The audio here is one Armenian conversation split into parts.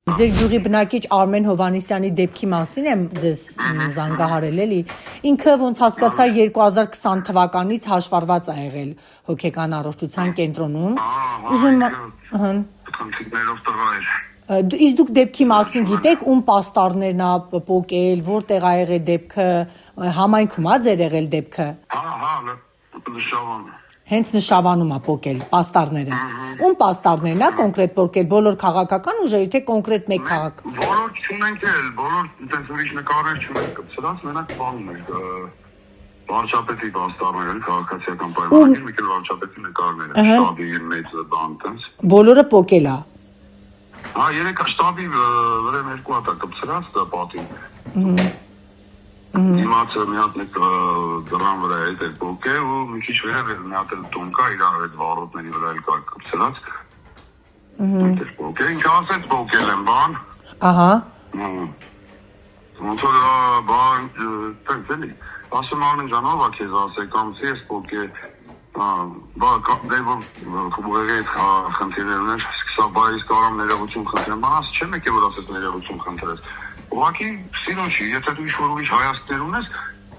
Ձեր գյուղի բնակիչ Արմեն Հովհաննիսյանի դեպքի մասին եմ ձեզ զանգահարել էլի։ Ինքը ոնց հասկացա 2020 թվականից հաշվառված ա եղել հոգեկան առողջության կենտրոնում։ Ուզում եմ քննիներով տղա էր։ Իսկ դուք դեպքի մասին գիտեք, ում պաստառներն ա պոկել, որտեղ ա եղել դեպքը, համայնքում ա ձեր եղել դեպքը։ Հա, նշավան։ Հենց նշավանում ա պոկել պաստառները։ Ում պաստառներն ա կոնկրետ պոկել, բոլոր քաղաքական ուժերի, թե կոնկրետ մեկ քաղաք։ Բոլոր չունենք էլ, բոլոր այդպես ուրիշ նկարներ չունենք, սրանց մենակ բանում ենք վարչապետի պաստառներ են, քաղաքացիական պայմանագիր, Միքել վարչապետի նկարները, շտաբի մեծ բան տենց։ Բոլորը պոկել ա։ Հա, երեք շտաբի վրա երկու հատ է կպցրած դա պատին։ Իմացը մի հատ մեկ դրան վրա է դեր պոկե ու մի քիչ վերև մի հատ էլ տուն կա իր այդ վառոտների վրա էլ կա կպցրած։ Դեր պոկե, ինքը ասեց պոկել եմ բան։ Ահա։ Ոնց որ բան տենց էլի։ Ասում Արմեն ջան, ով է քեզ ասել կամ ես պոկե բա դե որ խնդիրներ ունես, սկսա բայից կարամ ներողություն խնդրեմ, բան ասի չեմ եկել որ ասես ներողություն խնդրես։ Ուղղակի սիրո չի, եթե դու ինչ-որ ուրիշ հայացքներ ունես,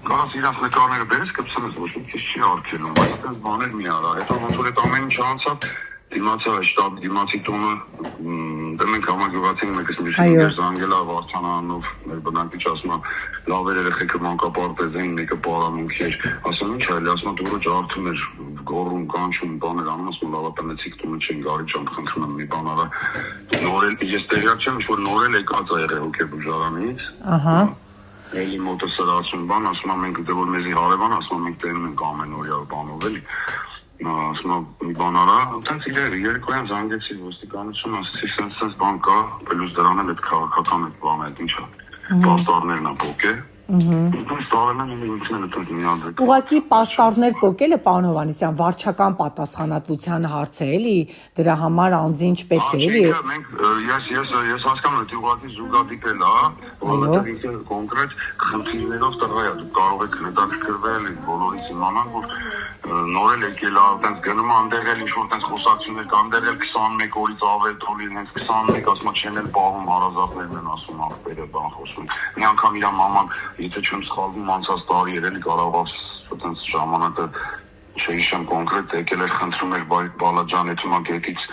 կարաս իրանց նկարները բերես կպցնես, ոչ մի քիչ չի արգելում, բայց այդպես բաներ մի արա, հետո ոնց որ այդ ամեն ինչ անցավ, դիմացա շտաբ, դիմացի տունը, դե մենք համագյուղացին մեկս միշտ զանգելա Վարդանանով, մեր բնակիչ ասում է, լավ էր երեխեքը մանկապարտեզ էին, մեկը պարանում էր, ասում ինչ այլ, ասում դուրը ջարդում էր, գոռում, կանչում, բաներ անում, ասում լավ տնեցիք տունը չեն գարի ջան, խնդրում եմ մի բան արա, նորել, ես տեղյակ չեմ, ինչ որ նորել եկած է եղել հոգեբուժարանից, էլի մոտը սրացում բան, ասում մենք դե որ մեզի հարևան, ասում մենք տենում ենք ամեն օրյա բանով էլի, ասում մի բան արա, տենց իրեր, երկոյան զանգեցի ոստիկանություն, ասեցի սենց բան կա, պելուս դրան էլ այդ քաղաքական այդ բանը, այդ ինչա, պաստառներն ա պոկե, Ուղղակի պաստառներ պոկելը, պարոն Հովհաննիսյան, վարչական պատասխանատվության հարց է, էլի, դրա համար անձին չպետք է, էլի։ Ես հասկանում եմ, ուղղակի զուգադիպել է, որովհետև ինքը կոնկրետ խնդիրներով տղա է, դուք կարող եք հետաքրքրվել, բոլորից իմանալ, որ նորել եկել է, այդպես գնում անդեղ էլ ինչ-որ այդպես խոսակցություններ կան, անդեղ էլ 21 օրից ավել թողին, հենց 21 ասում չեն էլ պահում հարազատներն են ասում ախպերը բան խոսում։ Մի անգամ իր մաման, եթե չեմ սխալվում, անցած տարի էր էլի կարողաց այդպես ժամանակը չհիշեմ կոնկրետ եկել էր խնդրում էր Բալաջան էթումակետից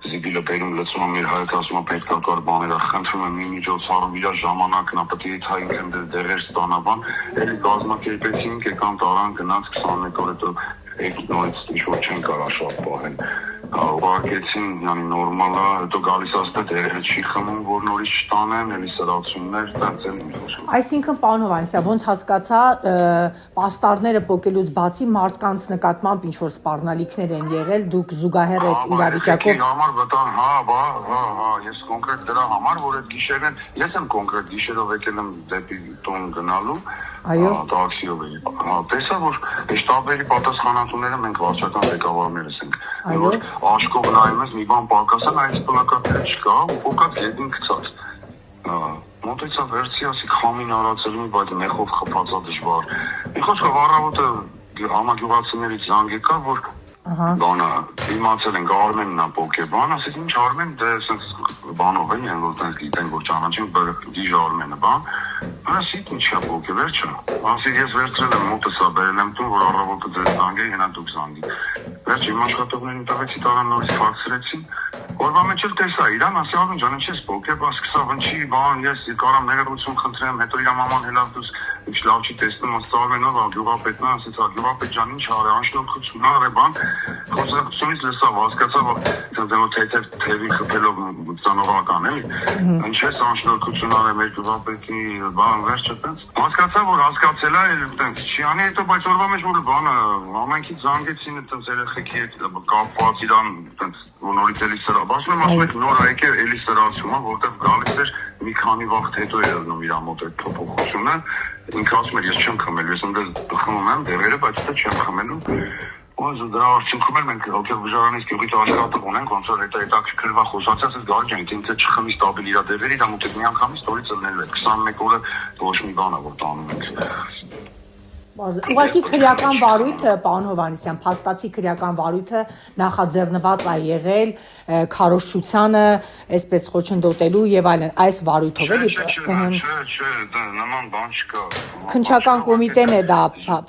Զիբիլը բերում լցում եմ իր հայտ ասում եմ պետք է կար բաները խնդրում եմ մի միջոցառում իր ժամանակն է պետք է ցայ ինքն դեղեր ստանա բան էլի կազմակերպեցինք եկան տարան գնաց 21 օր հետո այդ նույնիսկ ինչ-որ չեն կարող շատ պահել ուղարկեցին յանի նորմալ է հետո գալիս աստ դեղերը չի խմում որ նորից չտանեն էլի սրացումներ տենց էլ Այսինքն պարոն Հովհաննիսյան ոնց հասկացա պաստառները պոկելուց բացի մարդկանց նկատմամբ ինչ-որ սպառնալիքներ են եղել դուք զուգահեռ այդ իրավիճակով համար վտան հա ես կոնկրետ դրա համար որ այդ գիշերն ես եմ կոնկրետ գիշերով եկել եմ դեպի տուն գնալու այո տաքսիով էի տեսա որ շտաբերի պատասխանատուները մենք վարչական ղեկավարներս ենք որ աշկով նայում ես մի բան պակասան այս պլակատները չկա ու փոքած գետին գցած մոտեցա վերցի ասի խամին արածելին բայց մեխով խփածա դժվար մի խոսքով առավոտը համագյուղացիներից զանգ եկա որ բանը իմացել ենք Արմենն է պոկե բան ասեց ինչ Արմեն դե սենց բանով են են որ տենց գիտեն որ ճանաչին դիժ Արմենը բան ասի ինչ է պոկե վերջը ասի ես վերցրել եմ մոտս ա բերել եմ տուն որ առավոտը դրել զանգեի հենա դուք զանգի վերջ իմ աշխատողներին տվեցի տարան նորից ֆաքսրեցին օրվա մեջ էլ տեսա իրան ասի Արմեն ջան ինչ ես պոկե բա սկսա վնչի բան ես կարամ ներողություն խնդրեմ հետո իր մաման հելավ դուս ինչ լավ չի տեսնում ոստավենով գյուղապետն ասեց գյուղապետ ջան ինչ արի անշնորհքություն արի բան Խոսակցությունից լսավ, հասկացա, որ թեթև խփելով ծանողական էլի, ինչ ես անշնորհքություն արել մեր գյուղապետի բան վերջը տենց, հասկացա, որ հասկացել է տենց, չի անի հետո, բայց օրվա մեջ որ բանը, ամենքից զանգեցին տենց երեխեքի հետ կապված իրան տենց, որ նորից էլի սրա, ասում եմ նոր եկել էլի սրացում, որտեղ գալիս էր մի քանի վաղ հետո էր ելնում իր մոտ այդ փոփոխությունը, ինքը ասում էր ես չեմ խմելու, ես ընդես խմում եմ դեղերը, բայց դա չեմ խմելու Ոնց դրա արդյունքում էլ մենք հոգեբուժարանից գյուղի աշխատող ունենք, ոնց որ հետաքրքրվա խոսացած էլ գալի ենք, ինձ չխմի ստաբիլ իր դեղերի, դա մոտ մի անգամից նորից ելնելու է 21 օրը ոչ մի բան է որ տանում ենք։ Ուղղակի քրեական վարույթը, պարոն Հովհաննիսյան, փաստացի քրեական վարույթը նախաձեռնված է եղել քարոզչությանը, այսպես խոչընդոտելու եւ այլն, այս վարույթով էլի։ Չէ, դա նման բան չկա։ Քննչական կոմիտեն է դա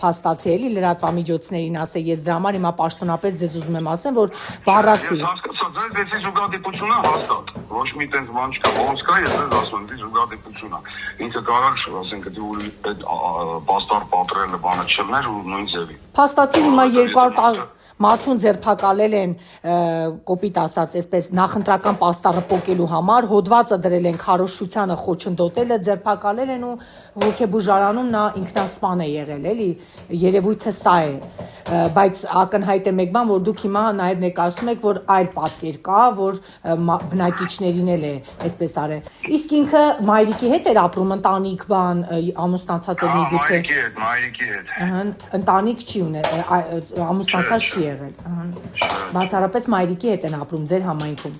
փաստացի էլի լրատվամիջոցներին ասել, ես դրա համար հիմա պաշտոնապես ձեզ ուզում եմ ասեմ, որ բառացի։ Ես հասկացա, դա դեցի զուգադիպությունը հաստատ։ Ոչ մի տենց բան չկա, ոնց կա, ես դες ասում եմ, դի զուգադիպություն է։ Ինքը կարող է, ասենք, դի այդ պաստար պատրելը բանը չլներ ու նույն ձևի։ Փաստացի հիմա 200 մարդուն ձերբակալել են կոպիտ ասած, այսպես նախընտրական պաստառը պոկելու համար, հոդվածը դրել են քարոզչությանը խոչընդոտելը, ձերբակալել են ու հոգեբուժարանում նա ինքնասպան է եղել, էլի, երևույթը սա է, բայց ակնհայտ է մեկ բան, որ դուք հիմա նաև ներկայացնում եք, որ այլ պատկեր կա, որ բնակիչներին էլ է այսպես արել։ Իսկ ինքը մայրիկի հետ էր ապրում, ընտանիք բան, ամուսնացած էր միգուցե։ Մայրիկի հետ։ Ընտանիք չի ուներ, ամուսնացած չի եղել։ Բացառապես մայրիկի հետ են ապրում ձեր համայնքում։